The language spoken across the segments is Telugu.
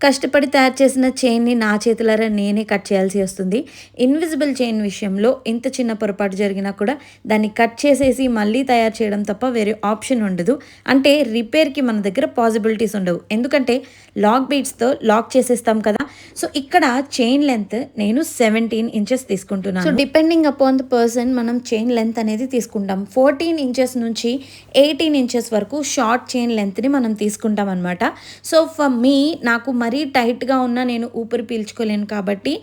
కష్టపడి తయారు చేసిన చైన్ని నా చేతులారా నేనే కట్ చేయాల్సి వస్తుంది. ఇన్విజిబుల్ చైన్ విషయంలో ఎంత చిన్న పొరపాటు జరిగినా కూడా దాన్ని కట్ చేసేసి మళ్ళీ తయారు చేయడం తప్ప వేరే ఆప్షన్ ఉండదు. అంటే రిపేర్‌కి మన దగ్గర పాసిబిలిటీస్ ఉండవు. ఎందుకంటే లాక్ బీడ్స్‌తో లాక్ చేసేస్తాం కదా! సో, ఇక్కడ చైన్ లెంత్ నేను 17 ఇంచెస్ తీసుకుంటున్నాను. So, depending upon the person మనం చైన్ లెంత్ అనేది తీసుకుంటాం. 14 ఇంచెస్ నుంచి 18 ఇంచెస్ వరకు షార్ట్ చైన్ లెంత్‌ని మనం తీసుకుంటాం అనమాట. సో, ఫర్ మీ నాకు మరీ టైట్‌గా ఉన్న నేను ఊపిరి పీల్చుకోలేను కాబట్టి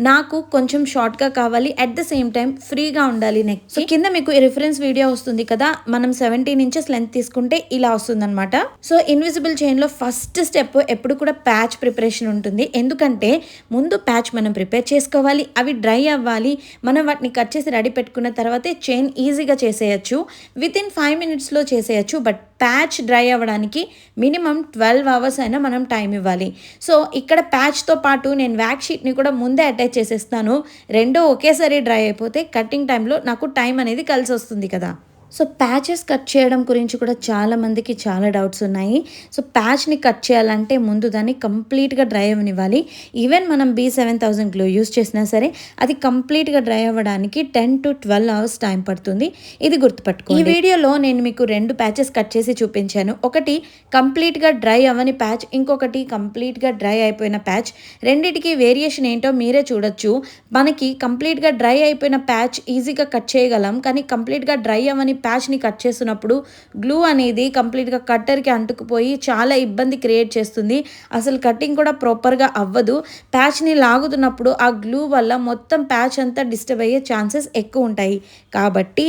నాకు కొంచెం షార్ట్‌గా కావాలి. అట్ ద సేమ్ టైమ్ ఫ్రీగా ఉండాలి నెక్‌కి. సో, కింద మీకు ఈ రిఫరెన్స్ వీడియో వస్తుంది కదా! మనం 17 ఇంచెస్ లెంత్ తీసుకుంటే ఇలా వస్తుందనమాట. సో, ఇన్విజిబుల్ చైన్‌లో ఫస్ట్ స్టెప్ ఎప్పుడు కూడా ప్యాచ్ ప్రిపరేషన్ ఉంటుంది. ఎందుకంటే ముందు ప్యాచ్ మనం ప్రిపేర్ చేసుకోవాలి. అవి డ్రై అవ్వాలి. మనం వాటిని కట్ చేసి రెడీ పెట్టుకున్న తర్వాతే చైన్ ఈజీగా చేసేయచ్చు. వితిన్ 5 మినిట్స్‌లో చేసేయచ్చు. బట్ ప్యాచ్ డ్రై అవ్వడానికి మినిమం 12 అవర్స్ అయినా మనం టైం ఇవ్వాలి. సో, ఇక్కడ ప్యాచ్‌తో పాటు నేను వ్యాక్స్ షీట్‌ని కూడా ముందే అటాచ్ చేసేస్తాను. రెండూ ఒకేసారి డ్రై అయిపోతే కటింగ్ టైంలో నాకు టైం అనేది కలిసొస్తుంది కదా! సో, ప్యాచెస్ కట్ చేయడం గురించి కూడా చాలామందికి చాలా డౌట్స్ ఉన్నాయి. సో, ప్యాచ్‌ని కట్ చేయాలంటే ముందు దాన్ని కంప్లీట్‌గా డ్రై అవ్వనివ్వాలి. ఈవెన్ మనం B7000 గ్లూ యూజ్ చేసినా సరే అది కంప్లీట్‌గా డ్రై అవ్వడానికి 10-12 అవర్స్ టైం పడుతుంది. ఇది గుర్తుపెట్టుకోండి. ఈ వీడియోలో నేను మీకు 2 ప్యాచెస్ కట్ చేసి చూపించాను. ఒకటి కంప్లీట్‌గా డ్రై అవ్వని ప్యాచ్, ఇంకొకటి కంప్లీట్‌గా డ్రై అయిపోయిన ప్యాచ్. రెండిటికి వేరియేషన్ ఏంటో మీరే చూడొచ్చు. మనకి కంప్లీట్‌గా డ్రై అయిపోయిన ప్యాచ్ ఈజీగా కట్ చేయగలం. కానీ కంప్లీట్‌గా డ్రై అవ్వని ప్యాచ్‌ని కట్ చేస్తున్నప్పుడు గ్లూ అనేది కంప్లీట్‌గా కట్టర్‌కి అంటుకుపోయి చాలా ఇబ్బంది క్రియేట్ చేస్తుంది. అసలు కటింగ్ కూడా ప్రాపర్‌గా అవ్వదు. ప్యాచ్‌ని లాగుతున్నప్పుడు ఆ గ్లూ వల్ల మొత్తం ప్యాచ్ అంతా డిస్టర్బ్ అయ్యే ఛాన్సెస్ ఎక్కువ ఉంటాయి. కాబట్టి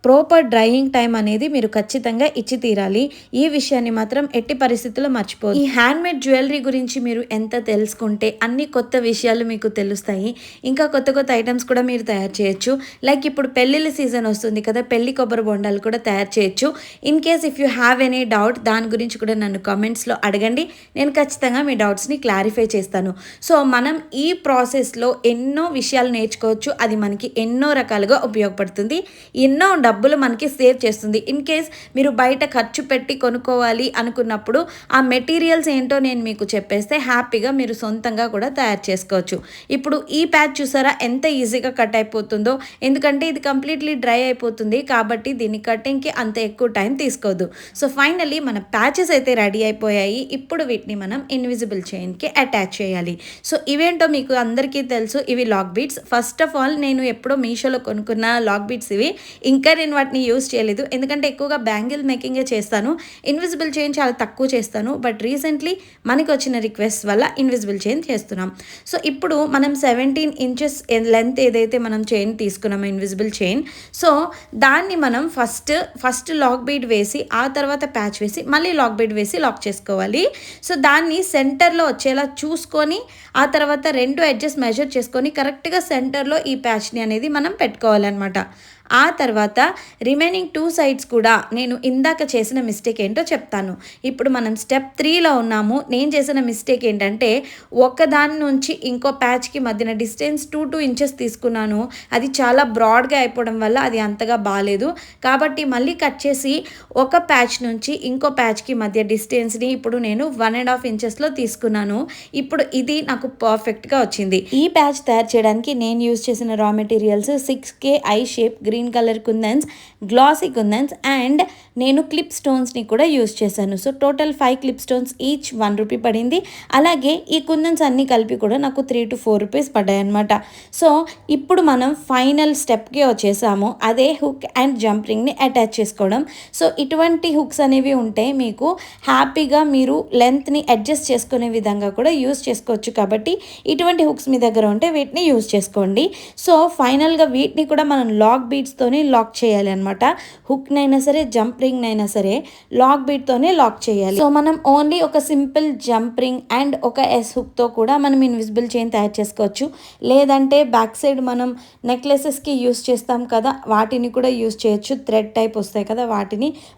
ప్రాపర్ డ్రైయింగ్ టైం అనేది మీరు ఖచ్చితంగా ఇచ్చి తీరాలి. ఈ విషయాన్ని మాత్రం ఎట్టి పరిస్థితుల్లో మర్చిపోవద్దు. ఈ హ్యాండ్‌మేడ్ జ్యువెలరీ గురించి మీరు ఎంత తెలుసుకుంటే అన్ని కొత్త విషయాలు మీకు తెలుస్తాయి. ఇంకా కొత్త కొత్త ఐటమ్స్ కూడా మీరు తయారు చేయొచ్చు. లైక్ ఇప్పుడు పెళ్ళిళ్ళ సీజన్ వస్తుంది కదా! పెళ్లి కొబ్బరి బొండాలు కూడా తయారు చేయొచ్చు. In case if you have any doubt దాని గురించి కూడా నన్ను కామెంట్స్‌లో అడగండి. నేను ఖచ్చితంగా మీ డౌట్స్‌ని క్లారిఫై చేస్తాను. సో, మనం ఈ ప్రాసెస్‌లో ఎన్నో విషయాలు నేర్చుకోవచ్చు. అది మనకి ఎన్నో రకాలుగా ఉపయోగపడుతుంది. ఎన్నో డబ్బులు మనకి సేవ్ చేస్తుంది. ఇన్ కేస్ మీరు బయట ఖర్చు పెట్టి కొనుక్కోవాలి అనుకున్నప్పుడు ఆ మెటీరియల్స్ ఏంటో నేను మీకు చెప్పేస్తే హ్యాపీగా మీరు సొంతంగా కూడా తయారు చేసుకోవచ్చు. ఇప్పుడు ఈ ప్యాచ్ చూసారా ఎంత ఈజీగా కట్ అయిపోతుందో. ఎందుకంటే ఇది కంప్లీట్లీ డ్రై అయిపోతుంది కాబట్టి దీని కటింగ్కి అంత ఎక్కువ టైం తీసుకోవద్దు. సో, ఫైనల్లీ మన ప్యాచెస్ అయితే రెడీ అయిపోయాయి. ఇప్పుడు వీటిని మనం ఇన్విజిబుల్ చైన్కి అటాచ్ చేయాలి. సో, ఇవేంటో మీకు అందరికీ తెలుసు. ఇవి lock beads. First of all నేను ఎప్పుడో మీషోలో కొనుక్కున్న లాక్ బీడ్స్ ఇవి. ఇంకా నేను వాటిని యూజ్ చేయలేదు. ఎందుకంటే ఎక్కువగా బ్యాంగిల్ మేకింగే చేస్తాను. ఇన్విజిబుల్ చైన్ చాలా తక్కువ చేస్తాను. బట్ రీసెంట్లీ మనకి వచ్చిన రిక్వెస్ట్ వల్ల ఇన్విజిబుల్ చైన్ చేస్తున్నాం. సో, ఇప్పుడు మనం 17 ఇంచెస్ లెంత్ ఏదైతే మనం చైన్ తీసుకున్నామో ఇన్విజిబుల్ చైన్, సో దాన్ని మనం ఫస్ట్ లాక్ బీడ్ వేసి ఆ తర్వాత ప్యాచ్ వేసి మళ్ళీ లాక్ బీడ్ వేసి లాక్ చేసుకోవాలి. సో, దాన్ని సెంటర్లో వచ్చేలా చూసుకొని ఆ తర్వాత 2 ఎడ్జెస్ మెజర్ చేసుకొని కరెక్ట్గా సెంటర్లో ఈ ప్యాచ్ని అనేది మనం పెట్టుకోవాలన్నమాట. ఆ తర్వాత రిమైనింగ్ 2 సైడ్స్ కూడా నేను ఇందాక చేసిన మిస్టేక్ ఏంటో చెప్తాను. ఇప్పుడు మనం స్టెప్ 3లో ఉన్నాము. నేను చేసిన మిస్టేక్ ఏంటంటే ఒకదాని నుంచి ఇంకో ప్యాచ్‌కి మధ్యన డిస్టెన్స్ 2 ఇంచెస్ తీసుకున్నాను. అది చాలా బ్రాడ్‌గా అయిపోవడం వల్ల అది అంతగా బాలేదు. కాబట్టి మళ్ళీ కట్ చేసి ఒక ప్యాచ్ నుంచి ఇంకో ప్యాచ్‌కి మధ్య డిస్టెన్స్‌ని ఇప్పుడు నేను 1.5 ఇంచెస్‌లో తీసుకున్నాను. ఇప్పుడు ఇది నాకు పర్ఫెక్ట్‌గా వచ్చింది. ఈ ప్యాచ్ తయారు చేయడానికి నేను యూజ్ చేసిన raw materials 6K eye shape green colour kundans, glossy kundans and నేను క్లిప్ స్టోన్స్ని కూడా యూజ్ చేశాను. So, total 5 clip stones each 1 rupee పడింది. అలాగే ఈ కుందన్స్ అన్నీ కలిపి కూడా నాకు 3-4 రూపీస్ పడ్డాయి అనమాట. సో, ఇప్పుడు మనం ఫైనల్ స్టెప్కి వచ్చేసాము. అదే హుక్ అండ్ జంప్ రింగ్ని అటాచ్ చేసుకోవడం. సో, ఇటువంటి హుక్స్ అనేవి ఉంటే మీకు హ్యాపీగా మీరు లెంత్ని అడ్జస్ట్ చేసుకునే విధంగా కూడా యూజ్ చేసుకోవచ్చు. కాబట్టి ఇటువంటి హుక్స్ మీ దగ్గర ఉంటే వీటిని యూజ్ చేసుకోండి. సో, ఫైనల్గా వీటిని కూడా మనం లాక్ బీడ్స్తోనే లాక్ చేయాలి అనమాట. హుక్నైనా సరే జంప్ రింగ్నైనా సరే లాక్ బీడ్తోనే లాక్ చేయాలి. సో, మనం ఓన్లీ ఒక సింపుల్ జంప్ రింగ్ అండ్ ఒక ఎస్ హుక్తో కూడా మనం ఇన్విజిబుల్ చైన్ తయారు చేసుకోవచ్చు. లేదంటే బ్యాక్ సైడ్ మనం నెక్లెసెస్కి యూస్ చేస్తాం కదా, వాటిని కూడా యూస్ చేయొచ్చు. థ్రెడ్ టైప్ వస్తాయి కదా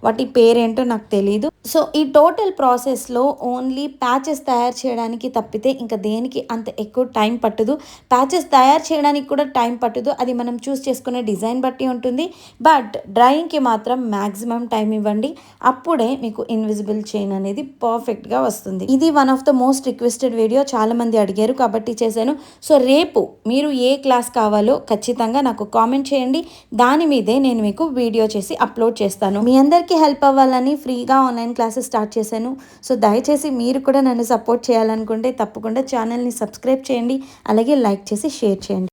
వాటి పేరేంటో నాకు తెలీదు. సో, ఈ టోటల్ ప్రాసెస్లో ఓన్లీ ప్యాచెస్ తయారు చేయడానికి తప్పితే ఇంకా దేనికి అంత ఎక్కువ టైం పట్టదు. ప్యాచెస్ తయారు చేయడానికి కూడా టైం పట్టదు. అది మనం చూస్ చేసుకునే డిజైన్ బట్టి ఉంటుంది. బట్ డ్రాయింగ్కి మాత్రం మ్యాక్సిమం టైం టైం ఇవ్వండి, అప్పుడే మీకు ఇన్విజిబుల్ చైన్ అనేది పర్ఫెక్ట్గా వస్తుంది. ఇది one of the most requested video, చాలామంది అడిగారు కాబట్టి చేశాను. సో రేపు మీరు ఏ క్లాస్ కావాలో ఖచ్చితంగా నాకు కామెంట్ చేయండి, దాని మీదే నేను మీకు వీడియో చేసి అప్లోడ్ చేస్తాను. మీ అందరికీ హెల్ప్ అవ్వాలని ఫ్రీగా ఆన్లైన్ క్లాసెస్ స్టార్ట్ చేశాను. సో దయచేసి మీరు కూడా నన్ను సపోర్ట్ చేయాలనుకుంటే తప్పకుండా ఛానల్ని సబ్స్క్రైబ్ చేయండి, అలాగే లైక్ చేసి షేర్ చేయండి.